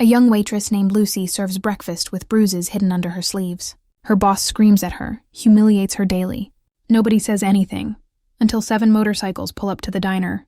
A young waitress named Lucy serves breakfast with bruises hidden under her sleeves. Her boss screams at her, humiliates her daily. Nobody says anything, until 7 motorcycles pull up to the diner.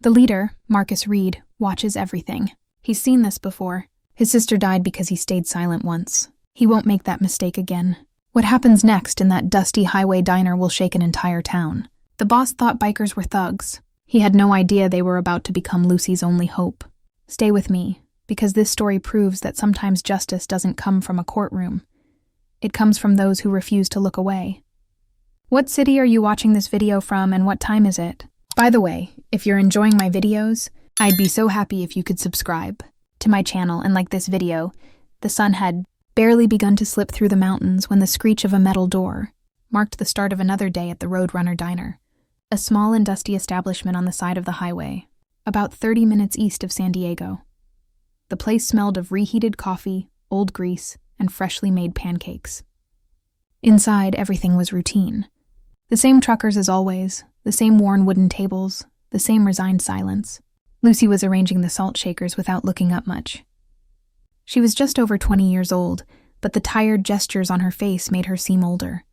The leader, Marcus Reed, watches everything. He's seen this before. His sister died because he stayed silent once. He won't make that mistake again. What happens next in that dusty highway diner will shake an entire town. The boss thought bikers were thugs. He had no idea they were about to become Lucy's only hope. Stay with me, because this story proves that sometimes justice doesn't come from a courtroom. It comes from those who refuse to look away. What city are you watching this video from, and what time is it? By the way, if you're enjoying my videos, I'd be so happy if you could subscribe to my channel and like this video. The sun had barely begun to slip through the mountains when the screech of a metal door marked the start of another day at the Roadrunner Diner, a small and dusty establishment on the side of the highway, about 30 minutes east of San Diego. The place smelled of reheated coffee, old grease, and freshly made pancakes. Inside, everything was routine. The same truckers as always, the same worn wooden tables, the same resigned silence. Lucy was arranging the salt shakers without looking up much. She was just over 20 years old, but the tired gestures on her face made her seem older.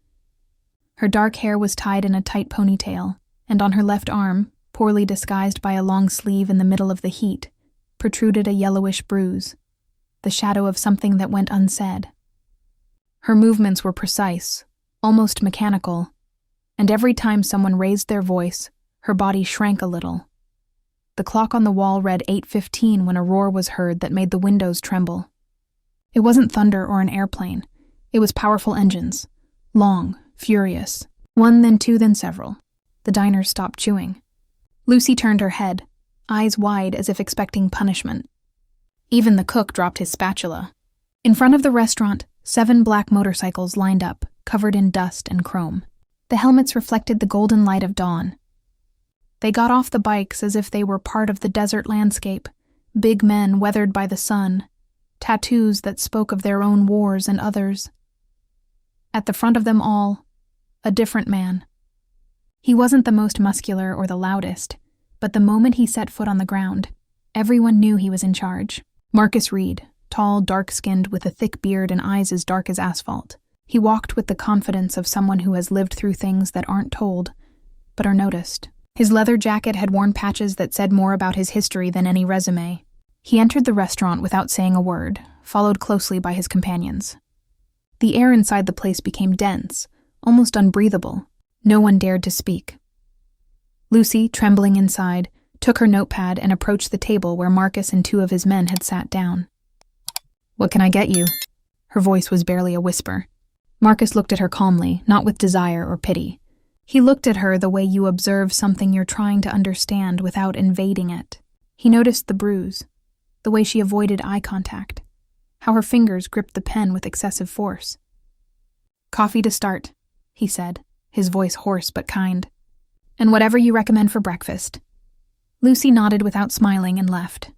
Her dark hair was tied in a tight ponytail, and on her left arm, poorly disguised by a long sleeve in the middle of the heat, protruded a yellowish bruise, the shadow of something that went unsaid. Her movements were precise, almost mechanical, and every time someone raised their voice, her body shrank a little. The clock on the wall read 8:15 when a roar was heard that made the windows tremble. It wasn't thunder or an airplane. It was powerful engines. Long, furious. One, then two, then several. The diners stopped chewing. Lucy turned her head, eyes wide as if expecting punishment. Even the cook dropped his spatula. In front of the restaurant, 7 black motorcycles lined up, covered in dust and chrome. The helmets reflected the golden light of dawn. They got off the bikes as if they were part of the desert landscape, big men weathered by the sun, tattoos that spoke of their own wars and others. At the front of them all, a different man. He wasn't the most muscular or the loudest, but the moment he set foot on the ground, everyone knew he was in charge. Marcus Reed, tall, dark-skinned, with a thick beard and eyes as dark as asphalt. He walked with the confidence of someone who has lived through things that aren't told, but are noticed. His leather jacket had worn patches that said more about his history than any resume. He entered the restaurant without saying a word, followed closely by his companions. The air inside the place became dense, almost unbreathable. No one dared to speak. Lucy, trembling inside, took her notepad and approached the table where Marcus and 2 of his men had sat down. "What can I get you?" Her voice was barely a whisper. Marcus looked at her calmly, not with desire or pity. He looked at her the way you observe something you're trying to understand without invading it. He noticed the bruise, the way she avoided eye contact, how her fingers gripped the pen with excessive force. "Coffee to start," he said, his voice hoarse but kind. "And whatever you recommend for breakfast." Lucy nodded without smiling and left.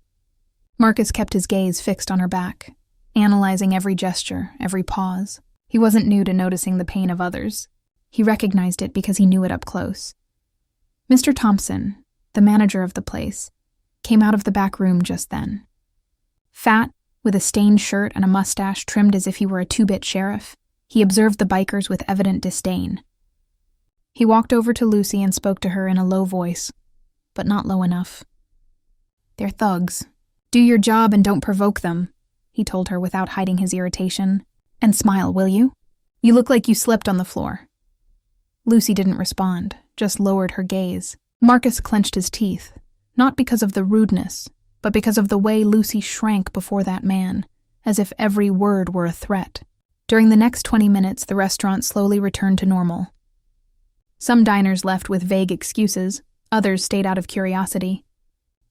Marcus kept his gaze fixed on her back, analyzing every gesture, every pause. He wasn't new to noticing the pain of others. He recognized it because he knew it up close. Mr. Thompson, the manager of the place, came out of the back room just then. Fat, with a stained shirt and a mustache trimmed as if he were a 2-bit sheriff, he observed the bikers with evident disdain. He walked over to Lucy and spoke to her in a low voice, but not low enough. "They're thugs. Do your job and don't provoke them," he told her without hiding his irritation. "And smile, will you? You look like you slipped on the floor." Lucy didn't respond, just lowered her gaze. Marcus clenched his teeth, not because of the rudeness, but because of the way Lucy shrank before that man, as if every word were a threat. During the next 20 minutes, the restaurant slowly returned to normal. Some diners left with vague excuses, others stayed out of curiosity.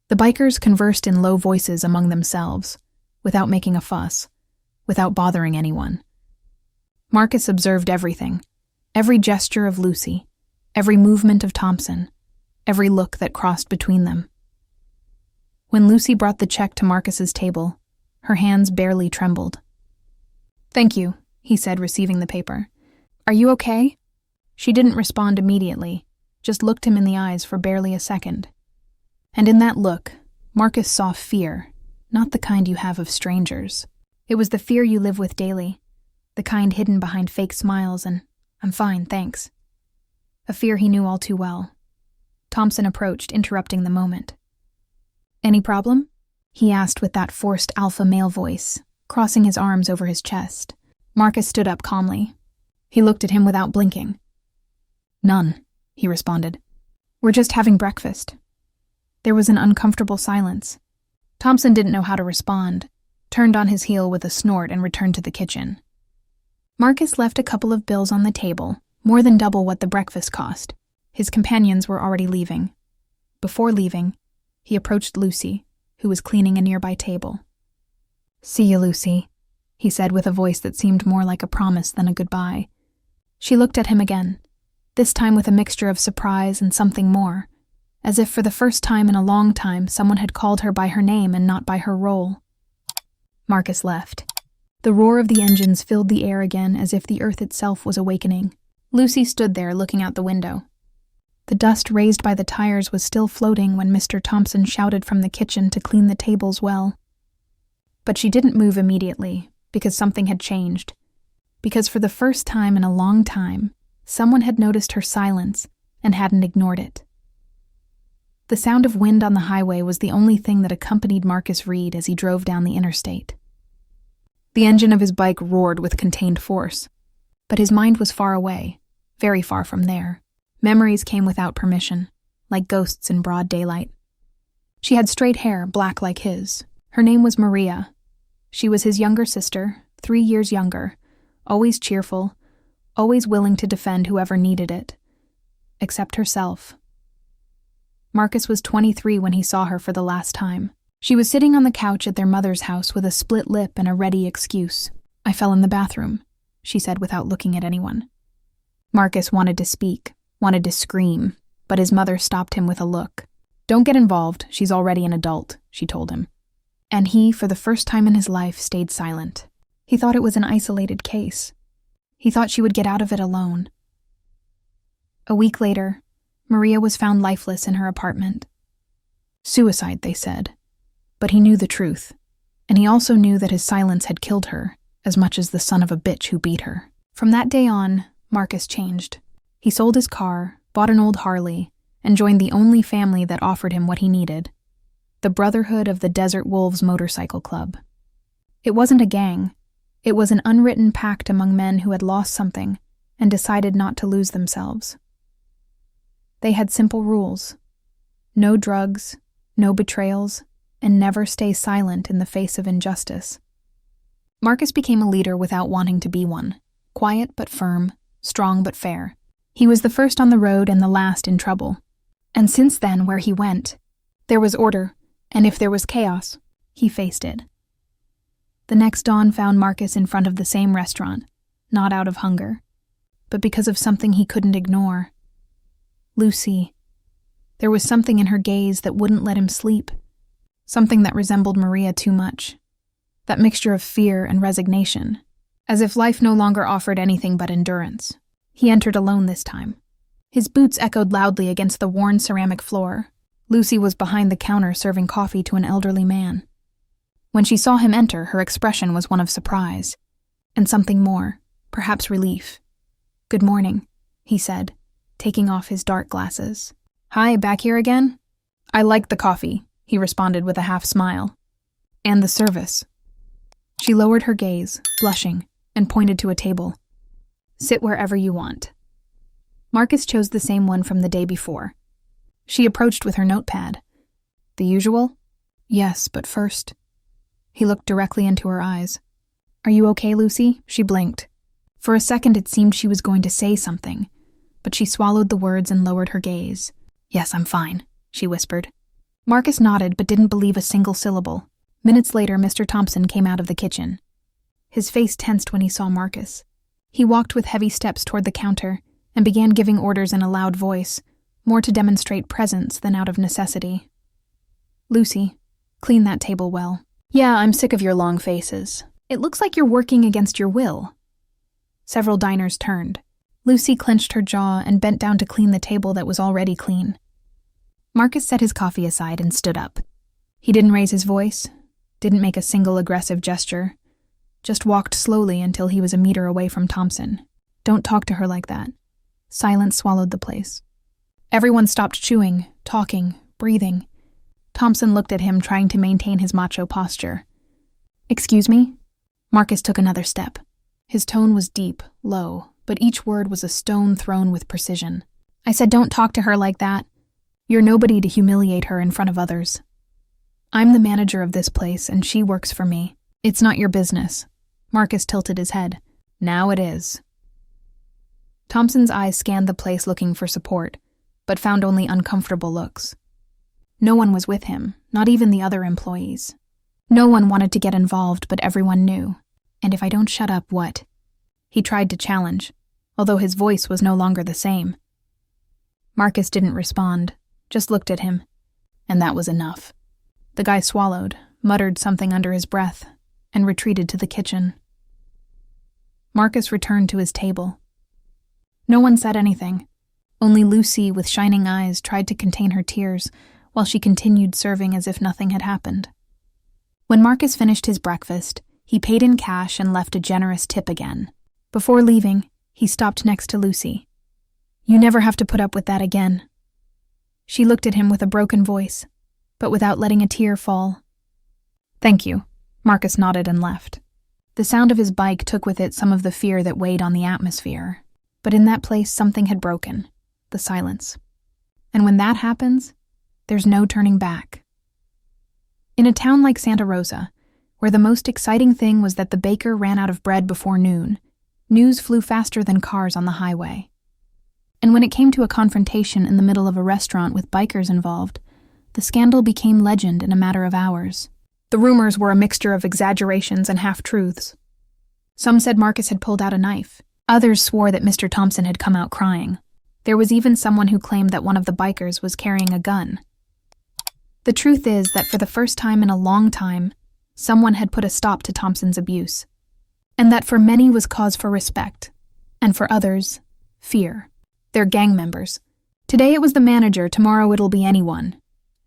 The bikers conversed in low voices among themselves, without making a fuss, without bothering anyone. Marcus observed everything, every gesture of Lucy, every movement of Thompson, every look that crossed between them. When Lucy brought the check to Marcus's table, her hands barely trembled. "Thank you," he said, receiving the paper. "Are you okay?" She didn't respond immediately, just looked him in the eyes for barely a second. And in that look, Marcus saw fear, Not the kind you have of strangers. It was the fear you live with daily, the kind hidden behind fake smiles and, "I'm fine, thanks." A fear he knew all too well. Thompson approached, interrupting the moment. "Any problem?" he asked with that forced alpha male voice, crossing his arms over his chest. Marcus stood up calmly. He looked at him without blinking. "None," he responded. "We're just having breakfast." There was an uncomfortable silence. Thompson didn't know how to respond, turned on his heel with a snort and returned to the kitchen. Marcus left a couple of bills on the table, more than double what the breakfast cost. His companions were already leaving. Before leaving, he approached Lucy, who was cleaning a nearby table. "See you, Lucy," he said with a voice that seemed more like a promise than a goodbye. She looked at him again, this time with a mixture of surprise and something more, as if for the first time in a long time someone had called her by her name and not by her role. Marcus left. The roar of the engines filled the air again as if the earth itself was awakening. Lucy stood there looking out the window. The dust raised by the tires was still floating when Mr. Thompson shouted from the kitchen to clean the tables well. But she didn't move immediately, because something had changed. Because for the first time in a long time, someone had noticed her silence and hadn't ignored it. The sound of wind on the highway was the only thing that accompanied Marcus Reed as he drove down the interstate. The engine of his bike roared with contained force, but his mind was far away, very far from there. Memories came without permission, like ghosts in broad daylight. She had straight hair, black like his. Her name was Maria. She was his younger sister, 3 years younger, always cheerful, always willing to defend whoever needed it, except herself. Marcus was 23 when he saw her for the last time. She was sitting on the couch at their mother's house with a split lip and a ready excuse. "I fell in the bathroom," she said without looking at anyone. Marcus wanted to speak, wanted to scream, but his mother stopped him with a look. "Don't get involved, she's already an adult," she told him. And he, for the first time in his life, stayed silent. He thought it was an isolated case. He thought she would get out of it alone. A week later, Maria was found lifeless in her apartment. Suicide, they said. But he knew the truth, and he also knew that his silence had killed her, as much as the son of a bitch who beat her. From that day on, Marcus changed. He sold his car, bought an old Harley, and joined the only family that offered him what he needed, the Brotherhood of the Desert Wolves Motorcycle Club. It wasn't a gang. It was an unwritten pact among men who had lost something and decided not to lose themselves. They had simple rules. No drugs, no betrayals, and never stay silent in the face of injustice. Marcus became a leader without wanting to be one. Quiet but firm, strong but fair. He was the first on the road and the last in trouble. And since then, where he went, there was order, and if there was chaos, he faced it. The next dawn found Marcus in front of the same restaurant, not out of hunger, but because of something he couldn't ignore. Lucy. There was something in her gaze that wouldn't let him sleep. Something that resembled Maria too much. That mixture of fear and resignation. As if life no longer offered anything but endurance. He entered alone this time. His boots echoed loudly against the worn ceramic floor. Lucy was behind the counter serving coffee to an elderly man. When she saw him enter, her expression was one of surprise. And something more, perhaps relief. "Good morning," he said, taking off his dark glasses. "Hi, back here again?" "I liked the coffee," he responded with a half smile. "And the service." She lowered her gaze, blushing, and pointed to a table. "Sit wherever you want." Marcus chose the same one from the day before. She approached with her notepad. "The usual?" "Yes, but first..." He looked directly into her eyes. "Are you okay, Lucy?" She blinked. For a second it seemed she was going to say something, but she swallowed the words and lowered her gaze. "Yes, I'm fine," she whispered. Marcus nodded but didn't believe a single syllable. Minutes later, Mr. Thompson came out of the kitchen. His face tensed when he saw Marcus. He walked with heavy steps toward the counter and began giving orders in a loud voice, more to demonstrate presence than out of necessity. "Lucy, clean that table well. Yeah, I'm sick of your long faces. It looks like you're working against your will." Several diners turned. Lucy clenched her jaw and bent down to clean the table that was already clean. Marcus set his coffee aside and stood up. He didn't raise his voice, didn't make a single aggressive gesture, just walked slowly until he was a meter away from Thompson. "Don't talk to her like that." Silence swallowed the place. Everyone stopped chewing, talking, breathing. Thompson looked at him, trying to maintain his macho posture. "Excuse me?" Marcus took another step. His tone was deep, low, but each word was a stone thrown with precision. "I said don't talk to her like that. You're nobody to humiliate her in front of others. I'm the manager of this place, and she works for me. It's not your business." Marcus tilted his head. "Now it is." Thompson's eyes scanned the place looking for support, but found only uncomfortable looks. No one was with him, not even the other employees. No one wanted to get involved, but everyone knew. "And if I don't shut up, what?" He tried to challenge, although his voice was no longer the same. Marcus didn't respond, just looked at him, and that was enough. The guy swallowed, muttered something under his breath, and retreated to the kitchen. Marcus returned to his table. No one said anything. Only Lucy, with shining eyes, tried to contain her tears while she continued serving as if nothing had happened. When Marcus finished his breakfast, he paid in cash and left a generous tip again. Before leaving, he stopped next to Lucy. "You never have to put up with that again." She looked at him with a broken voice, but without letting a tear fall. "Thank you." Marcus nodded and left. The sound of his bike took with it some of the fear that weighed on the atmosphere. But in that place, something had broken. The silence. And when that happens, there's no turning back. In a town like Santa Rosa, where the most exciting thing was that the baker ran out of bread before noon, news flew faster than cars on the highway. And when it came to a confrontation in the middle of a restaurant with bikers involved, the scandal became legend in a matter of hours. The rumors were a mixture of exaggerations and half-truths. Some said Marcus had pulled out a knife. Others swore that Mr. Thompson had come out crying. There was even someone who claimed that one of the bikers was carrying a gun. The truth is that for the first time in a long time, someone had put a stop to Thompson's abuse. And that for many was cause for respect, and for others, fear. They're gang members. "Today it was the manager, tomorrow it'll be anyone,"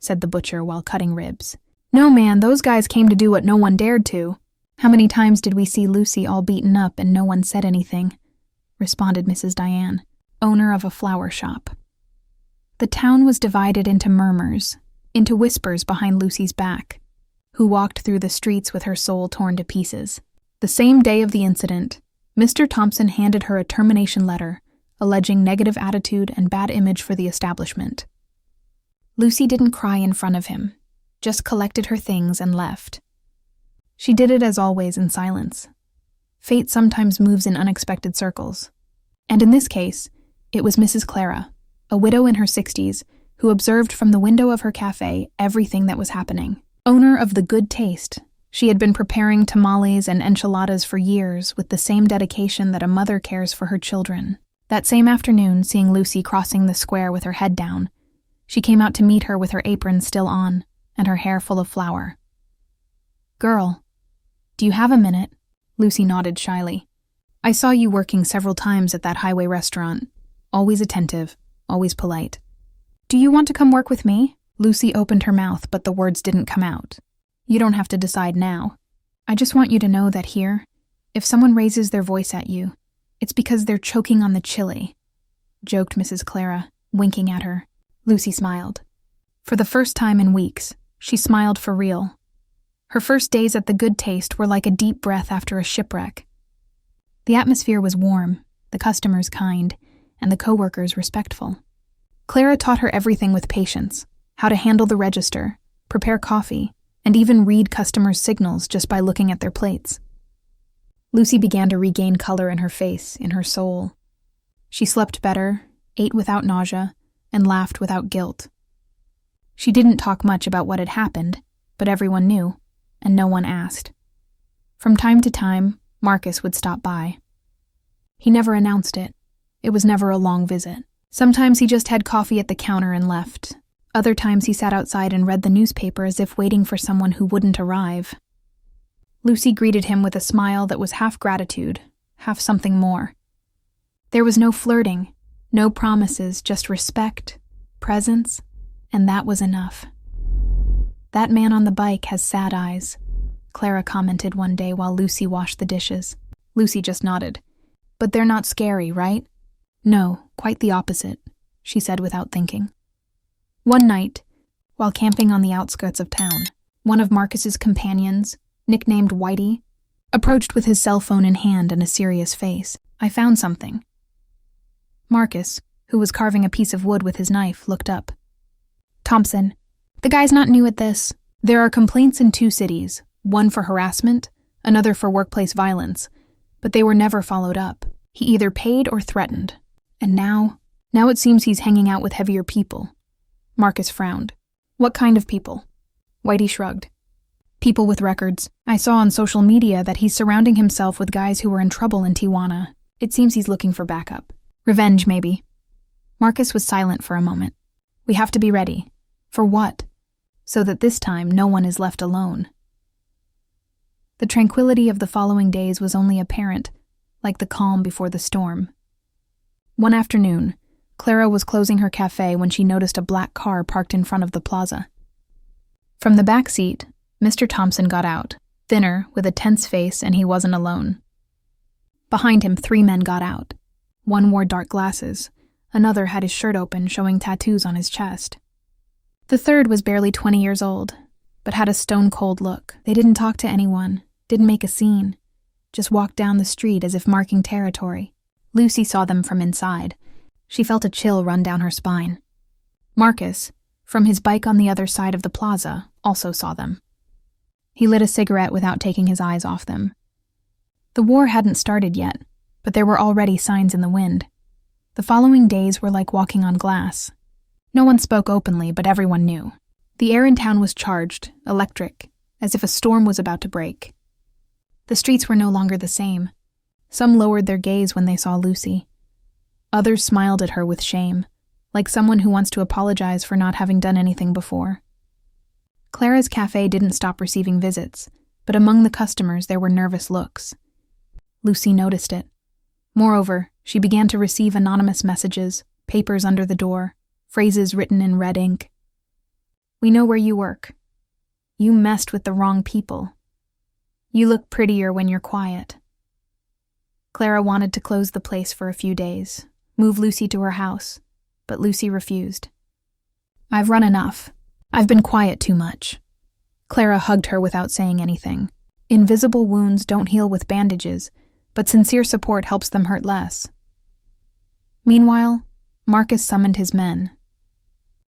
said the butcher while cutting ribs. "No, man, those guys came to do what no one dared to." "How many times did we see Lucy all beaten up and no one said anything?" responded Mrs. Diane, owner of a flower shop. The town was divided into murmurs, into whispers behind Lucy's back, who walked through the streets with her soul torn to pieces. The same day of the incident, Mr. Thompson handed her a termination letter, alleging negative attitude and bad image for the establishment. Lucy didn't cry in front of him, just collected her things and left. She did it as always in silence. Fate sometimes moves in unexpected circles. And in this case, it was Mrs. Clara, a widow in her 60s, who observed from the window of her cafe everything that was happening. Owner of the good taste, she had been preparing tamales and enchiladas for years with the same dedication that a mother cares for her children. That same afternoon, seeing Lucy crossing the square with her head down, she came out to meet her with her apron still on and her hair full of flour. "Girl, do you have a minute?" Lucy nodded shyly. "I saw you working several times at that highway restaurant. Always attentive, always polite. Do you want to come work with me?" Lucy opened her mouth, but the words didn't come out. "You don't have to decide now. I just want you to know that here, if someone raises their voice at you, it's because they're choking on the chili," joked Mrs. Clara, winking at her. Lucy smiled. For the first time in weeks, she smiled for real. Her first days at the Good Taste were like a deep breath after a shipwreck. The atmosphere was warm, the customers kind, and the coworkers respectful. Clara taught her everything with patience, how to handle the register, prepare coffee, and even read customers' signals just by looking at their plates. Lucy began to regain color in her face, in her soul. She slept better, ate without nausea, and laughed without guilt. She didn't talk much about what had happened, but everyone knew, and no one asked. From time to time, Marcus would stop by. He never announced it. It was never a long visit. Sometimes he just had coffee at the counter and left. Other times he sat outside and read the newspaper as if waiting for someone who wouldn't arrive. Lucy greeted him with a smile that was half gratitude, half something more. There was no flirting, no promises, just respect, presence, and that was enough. That man on the bike has sad eyes, Clara commented one day while Lucy washed the dishes. Lucy just nodded. But they're not scary, right? No, quite the opposite, she said without thinking. One night, while camping on the outskirts of town, one of Marcus's companions, nicknamed Whitey, approached with his cell phone in hand and a serious face. I found something. Marcus, who was carving a piece of wood with his knife, looked up. Thompson, the guy's not new at this. There are complaints in 2 cities, one for harassment, another for workplace violence, but they were never followed up. He either paid or threatened. And now it seems he's hanging out with heavier people. Marcus frowned. What kind of people? Whitey shrugged. People with records. I saw on social media that he's surrounding himself with guys who were in trouble in Tijuana. It seems he's looking for backup. Revenge, maybe. Marcus was silent for a moment. We have to be ready. For what? So that this time no one is left alone. The tranquility of the following days was only apparent, like the calm before the storm. One afternoon, Clara was closing her cafe when she noticed a black car parked in front of the plaza. From the back seat, Mr. Thompson got out, thinner, with a tense face, and he wasn't alone. Behind him, 3 men got out. One wore dark glasses. Another had his shirt open, showing tattoos on his chest. The third was barely 20 years old, but had a stone-cold look. They didn't talk to anyone, didn't make a scene, just walked down the street as if marking territory. Lucy saw them from inside. She felt a chill run down her spine. Marcus, from his bike on the other side of the plaza, also saw them. He lit a cigarette without taking his eyes off them. The war hadn't started yet, but there were already signs in the wind. The following days were like walking on glass. No one spoke openly, but everyone knew. The air in town was charged, electric, as if a storm was about to break. The streets were no longer the same. Some lowered their gaze when they saw Lucy. Others smiled at her with shame, like someone who wants to apologize for not having done anything before. Clara's cafe didn't stop receiving visits, but among the customers there were nervous looks. Lucy noticed it. Moreover, she began to receive anonymous messages, papers under the door, phrases written in red ink. We know where you work. You messed with the wrong people. You look prettier when you're quiet. Clara wanted to close the place for a few days, move Lucy to her house, but Lucy refused. I've run enough. I've been quiet too much. Clara hugged her without saying anything. Invisible wounds don't heal with bandages, but sincere support helps them hurt less. Meanwhile, Marcus summoned his men.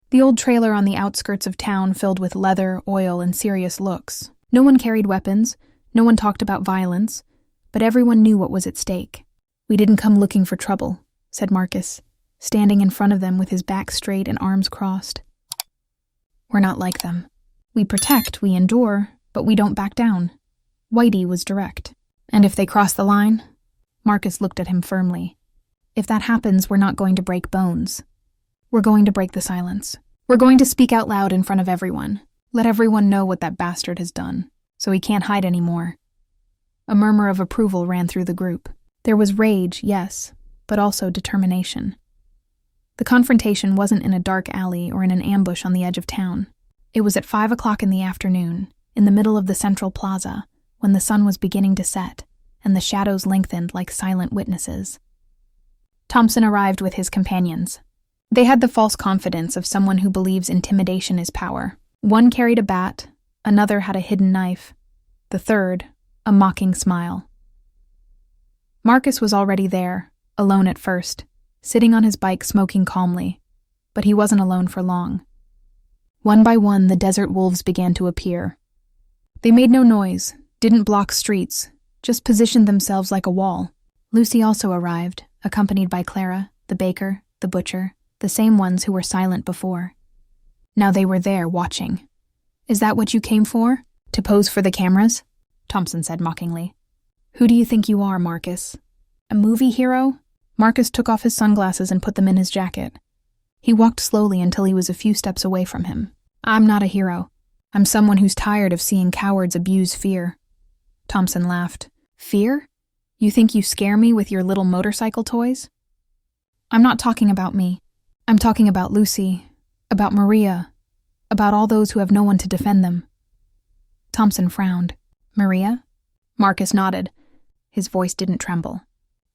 The old trailer on the outskirts of town filled with leather, oil, and serious looks. No one carried weapons, no one talked about violence, but everyone knew what was at stake. We didn't come looking for trouble, said Marcus, standing in front of them with his back straight and arms crossed. We're not like them. We protect, we endure, but we don't back down. Whitey was direct. And if they cross the line? Marcus looked at him firmly. If that happens, we're not going to break bones. We're going to break the silence. We're going to speak out loud in front of everyone. Let everyone know what that bastard has done, so he can't hide anymore. A murmur of approval ran through the group. There was rage, yes, but also determination. The confrontation wasn't in a dark alley or in an ambush on the edge of town. It was at 5 o'clock in the afternoon, in the middle of the central plaza, when the sun was beginning to set, and the shadows lengthened like silent witnesses. Thompson arrived with his companions. They had the false confidence of someone who believes intimidation is power. One carried a bat, another had a hidden knife, the third, a mocking smile. Marcus was already there, alone at first, sitting on his bike smoking calmly, but he wasn't alone for long. One by one, the desert wolves began to appear. They made no noise, didn't block streets, just positioned themselves like a wall. Lucy also arrived, accompanied by Clara, the baker, the butcher, the same ones who were silent before. Now they were there, watching. Is that what you came for? To pose for the cameras? Thompson said mockingly. Who do you think you are, Marcus? A movie hero? Marcus took off his sunglasses and put them in his jacket. He walked slowly until he was a few steps away from him. I'm not a hero. I'm someone who's tired of seeing cowards abuse fear. Thompson laughed. Fear? You think you scare me with your little motorcycle toys? I'm not talking about me. I'm talking about Lucy, about Maria, about all those who have no one to defend them. Thompson frowned. Maria? Marcus nodded. His voice didn't tremble.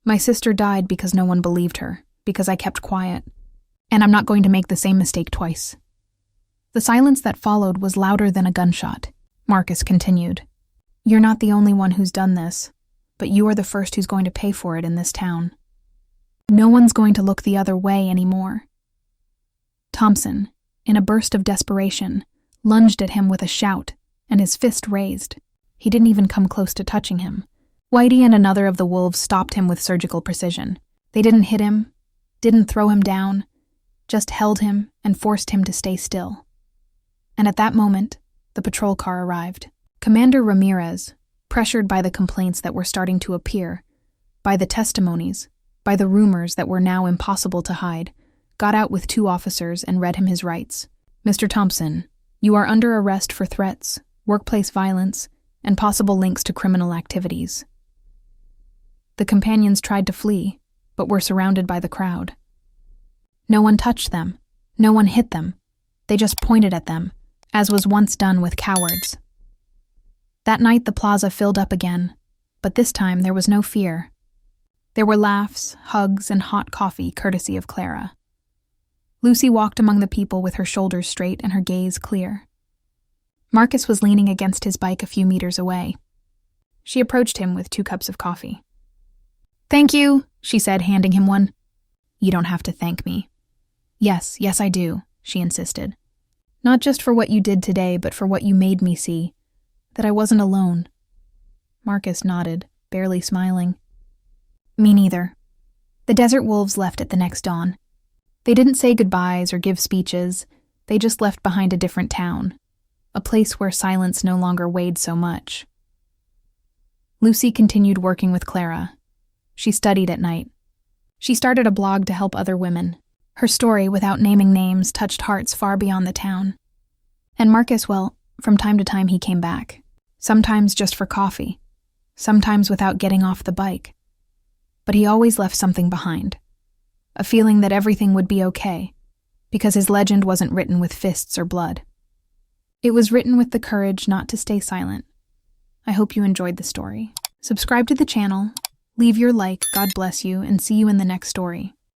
My sister died because no one believed her, because I kept quiet. And I'm not going to make the same mistake twice. The silence that followed was louder than a gunshot. Marcus continued. You're not the only one who's done this, but you are the first who's going to pay for it in this town. No one's going to look the other way anymore. Thompson, in a burst of desperation, lunged at him with a shout, and his fist raised. He didn't even come close to touching him. Whitey and another of the wolves stopped him with surgical precision. They didn't hit him, didn't throw him down, just held him and forced him to stay still. And at that moment, the patrol car arrived. Commander Ramirez, pressured by the complaints that were starting to appear, by the testimonies, by the rumors that were now impossible to hide, got out with 2 officers and read him his rights. Mr. Thompson, you are under arrest for threats, workplace violence, and possible links to criminal activities. The companions tried to flee, but were surrounded by the crowd. No one touched them. No one hit them. They just pointed at them, as was once done with cowards. That night the plaza filled up again, but this time there was no fear. There were laughs, hugs, and hot coffee courtesy of Clara. Lucy walked among the people with her shoulders straight and her gaze clear. Marcus was leaning against his bike a few meters away. She approached him with 2 cups of coffee. Thank you, she said, handing him one. You don't have to thank me. Yes, I do, she insisted. Not just for what you did today, but for what you made me see. That I wasn't alone. Marcus nodded, barely smiling. Me neither. The desert wolves left at the next dawn. They didn't say goodbyes or give speeches. They just left behind a different town, a place where silence no longer weighed so much. Lucy continued working with Clara. She studied at night. She started a blog to help other women. Her story, without naming names, touched hearts far beyond the town. And Marcus, well, from time to time he came back. Sometimes just for coffee. Sometimes without getting off the bike. But he always left something behind. A feeling that everything would be okay, because his legend wasn't written with fists or blood. It was written with the courage not to stay silent. I hope you enjoyed the story. Subscribe to the channel, leave your like, God bless you, and see you in the next story.